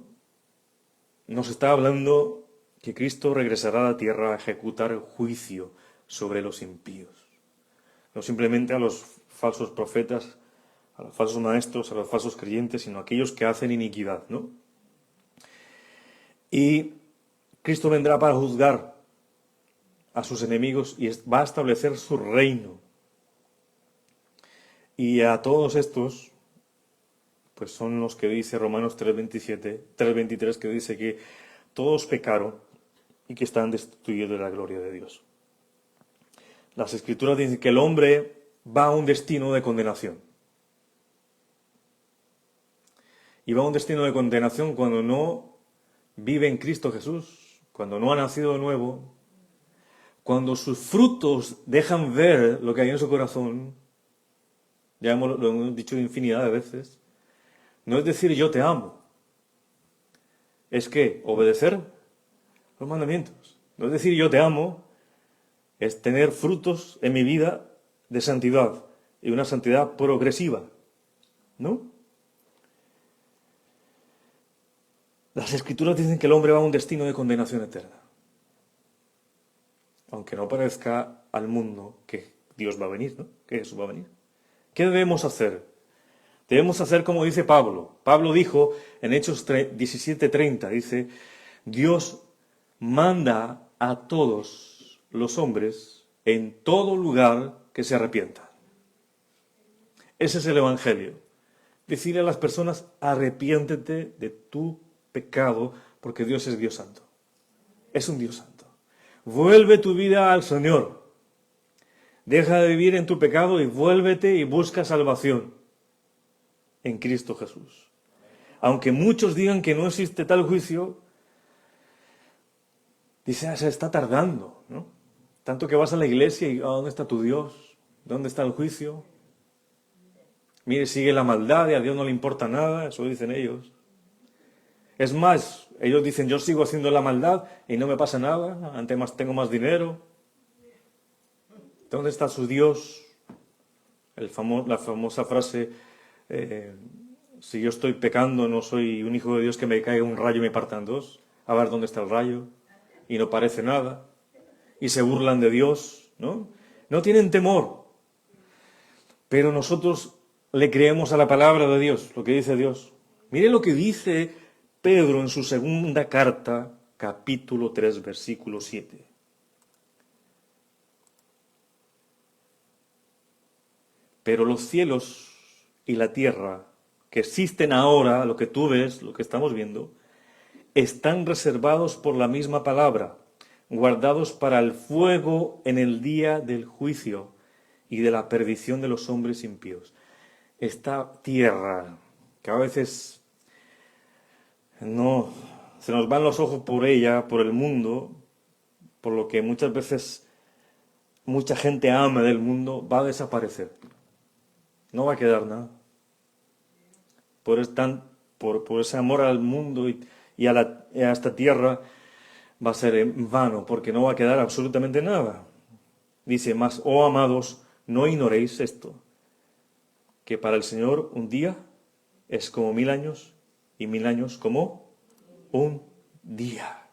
nos está hablando que Cristo regresará a la tierra a ejecutar el juicio sobre los impíos. No simplemente a los falsos profetas, a los falsos maestros, a los falsos creyentes, sino a aquellos que hacen iniquidad, ¿no? Y Cristo vendrá para juzgar a sus enemigos y va a establecer su reino. Y a todos estos, pues son los que dice Romanos 3:23, que dice que todos pecaron y que están destituidos de la gloria de Dios. Las Escrituras dicen que el hombre va a un destino de condenación. Y va a un destino de condenación cuando no vive en Cristo Jesús, cuando no ha nacido de nuevo, cuando sus frutos dejan ver lo que hay en su corazón. Ya lo hemos dicho infinidad de veces. No es decir yo te amo. Es que obedecer los mandamientos. No es decir yo te amo. Es tener frutos en mi vida de santidad. Y una santidad progresiva. ¿No? Las Escrituras dicen que el hombre va a un destino de condenación eterna. Aunque no parezca al mundo que Dios va a venir, ¿no? Que Jesús va a venir. ¿Qué debemos hacer? Debemos hacer como dice Pablo. Pablo dijo en Hechos 17:30, dice, Dios manda a todos los hombres en todo lugar que se arrepientan. Ese es el Evangelio. Decirle a las personas, arrepiéntete de tu pecado, porque Dios es Dios santo. Es un Dios santo. Vuelve tu vida al Señor. Deja de vivir en tu pecado y vuélvete y busca salvación en Cristo Jesús. Aunque muchos digan que no existe tal juicio, dice, se está tardando, ¿no? Tanto que vas a la iglesia y, ¿dónde está tu Dios? ¿Dónde está el juicio? Mire, sigue la maldad y a Dios no le importa nada, eso dicen ellos. Es más, ellos dicen, yo sigo haciendo la maldad y no me pasa nada, antes tengo más dinero. ¿Dónde está su Dios? La famosa frase, si yo estoy pecando, no soy un hijo de Dios que me caiga un rayo y me parta en dos. A ver dónde está el rayo. Y no parece nada. Y se burlan de Dios, ¿no? No tienen temor. Pero nosotros le creemos a la palabra de Dios, lo que dice Dios. Mire lo que dice Pedro en su segunda carta, capítulo 3, versículo 7. Pero los cielos y la tierra, que existen ahora, lo que tú ves, lo que estamos viendo, están reservados por la misma palabra, guardados para el fuego en el día del juicio y de la perdición de los hombres impíos. Esta tierra, que a veces no se nos van los ojos por ella, por el mundo, por lo que muchas veces mucha gente ama del mundo, va a desaparecer. No va a quedar nada. Por ese amor al mundo y a esta tierra va a ser en vano, porque no va a quedar absolutamente nada. Dice más, oh amados, no ignoréis esto, que para el Señor un día es como 1000 años y 1000 años como un día.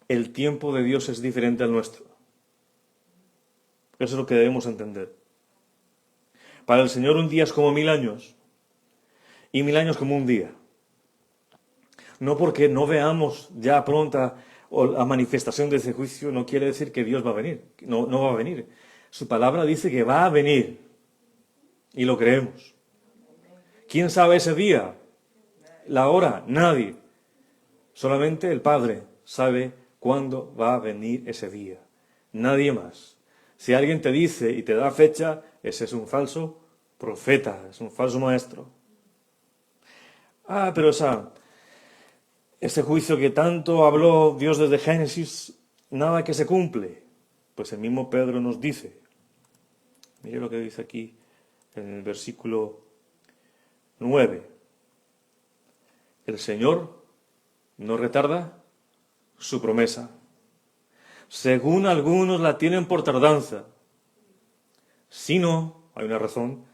El tiempo de Dios es diferente al nuestro. Eso es lo que debemos entender. Para el Señor un día es como 1000 años y 1000 años como un día. No porque no veamos ya pronta la manifestación de ese juicio, no quiere decir que Dios va a venir. No va a venir. Su palabra dice que va a venir. Y lo creemos. ¿Quién sabe ese día? La hora, nadie. Solamente el Padre sabe cuándo va a venir ese día. Nadie más. Si alguien te dice y te da fecha, ese es un falso profeta, es un falso maestro. Pero ese juicio que tanto habló Dios desde Génesis, nada que se cumple. Pues el mismo Pedro nos dice, mire lo que dice aquí en el versículo 9. El Señor no retarda su promesa, según algunos la tienen por tardanza, sino, hay una razón,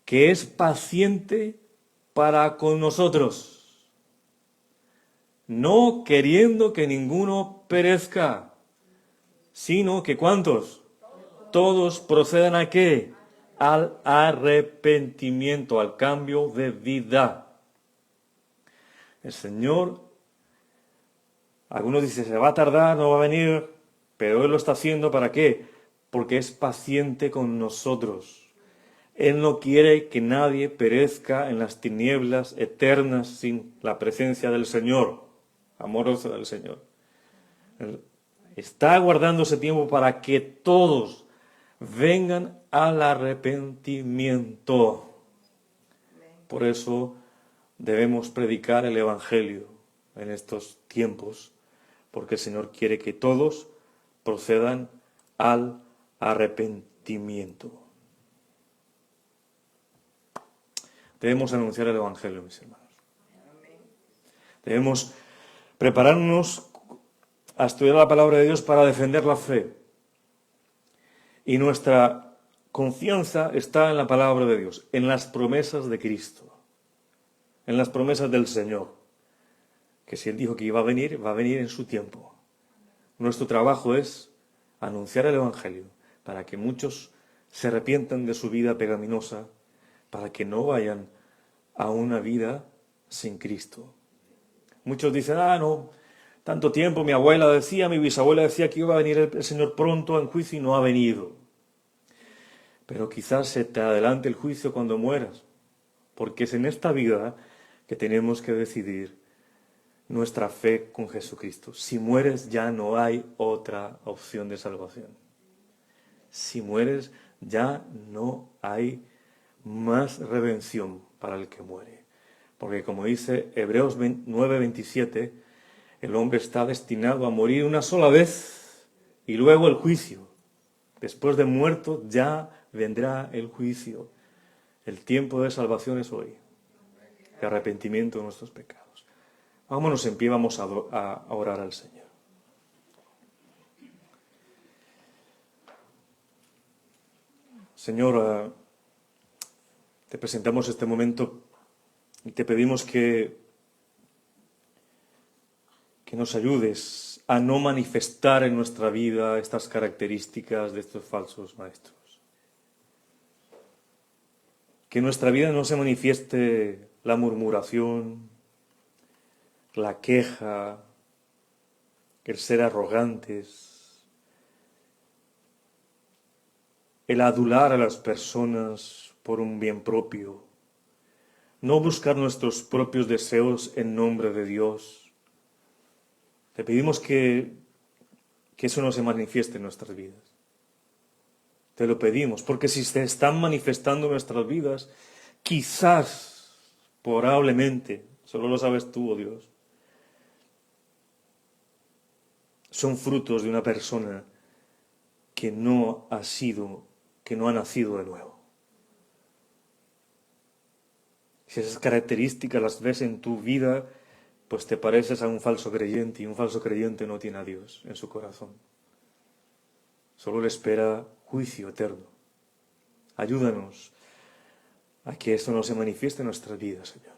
que es paciente para con nosotros, no queriendo que ninguno perezca, sino que ¿cuántos? Todos procedan ¿a qué? Al arrepentimiento, al cambio de vida. El Señor, algunos dicen, se va a tardar, no va a venir, pero Él lo está haciendo ¿para qué? Porque es paciente con nosotros. Él no quiere que nadie perezca en las tinieblas eternas sin la presencia del Señor, amoroso del Señor. Él está aguardando ese tiempo para que todos vengan al arrepentimiento. Por eso debemos predicar el Evangelio en estos tiempos, porque el Señor quiere que todos procedan al arrepentimiento. Debemos anunciar el Evangelio, mis hermanos. Debemos prepararnos a estudiar la palabra de Dios para defender la fe. Y nuestra confianza está en la palabra de Dios, en las promesas de Cristo, en las promesas del Señor. Que si Él dijo que iba a venir en su tiempo. Nuestro trabajo es anunciar el Evangelio para que muchos se arrepientan de su vida pecaminosa, para que no vayan a una vida sin Cristo. Muchos dicen, no, tanto tiempo, mi abuela decía, mi bisabuela decía que iba a venir el Señor pronto en juicio y no ha venido. Pero quizás se te adelante el juicio cuando mueras, porque es en esta vida que tenemos que decidir nuestra fe con Jesucristo. Si mueres ya no hay otra opción de salvación. Si mueres ya no hay más redención para el que muere. Porque como dice Hebreos 9:27, el hombre está destinado a morir una sola vez y luego el juicio. Después de muerto ya vendrá el juicio. El tiempo de salvación es hoy. De arrepentimiento de nuestros pecados. Vámonos en pie, vamos a orar al Señor. Señor, te presentamos este momento y te pedimos que nos ayudes a no manifestar en nuestra vida estas características de estos falsos maestros. Que en nuestra vida no se manifieste la murmuración, la queja, el ser arrogantes, el adular a las personas por un bien propio, no buscar nuestros propios deseos en nombre de Dios. Te pedimos que eso no se manifieste en nuestras vidas. Te lo pedimos, porque si se están manifestando en nuestras vidas, quizás, probablemente, solo lo sabes tú, oh Dios, son frutos de una persona que no ha nacido de nuevo. Si esas características las ves en tu vida, pues te pareces a un falso creyente, y un falso creyente no tiene a Dios en su corazón. Solo le espera juicio eterno. Ayúdanos a que esto no se manifieste en nuestras vidas, Señor.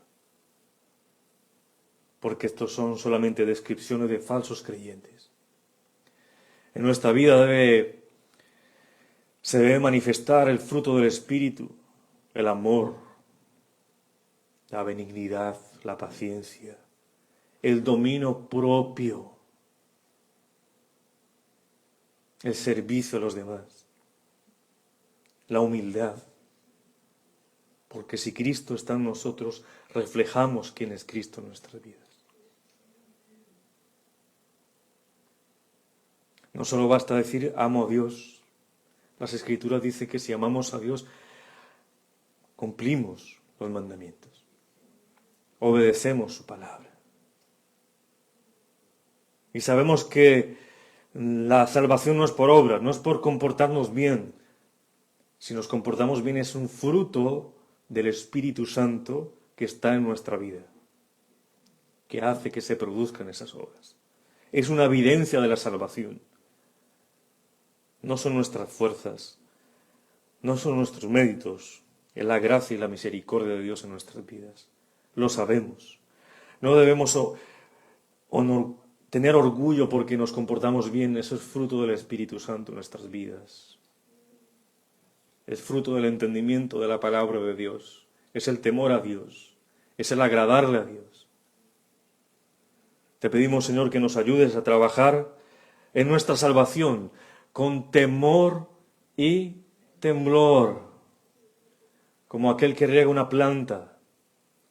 Porque estos son solamente descripciones de falsos creyentes. En nuestra vida se debe manifestar el fruto del Espíritu, el amor, la benignidad, la paciencia, el dominio propio, el servicio a los demás, la humildad. Porque si Cristo está en nosotros, reflejamos quién es Cristo en nuestras vidas. No solo basta decir amo a Dios. Las Escrituras dicen que si amamos a Dios, cumplimos los mandamientos. Obedecemos su palabra. Y sabemos que la salvación no es por obras, no es por comportarnos bien. Si nos comportamos bien es un fruto del Espíritu Santo que está en nuestra vida, que hace que se produzcan esas obras. Es una evidencia de la salvación. No son nuestras fuerzas, no son nuestros méritos, es la gracia y la misericordia de Dios en nuestras vidas. Lo sabemos. No debemos tener orgullo porque nos comportamos bien, eso es fruto del Espíritu Santo en nuestras vidas. Es fruto del entendimiento de la palabra de Dios. Es el temor a Dios. Es el agradarle a Dios. Te pedimos, Señor, que nos ayudes a trabajar en nuestra salvación con temor y temblor, como aquel que riega una planta,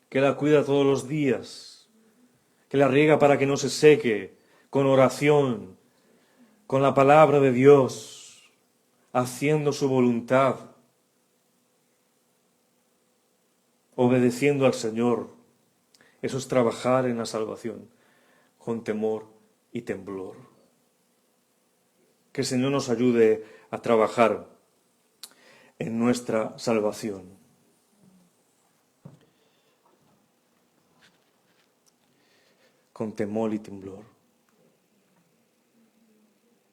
que la cuida todos los días, que la riega para que no se seque, con oración, con la palabra de Dios, haciendo su voluntad, obedeciendo al Señor. Eso es trabajar en la salvación, con temor y temblor. Que el Señor nos ayude a trabajar en nuestra salvación. Con temor y temblor.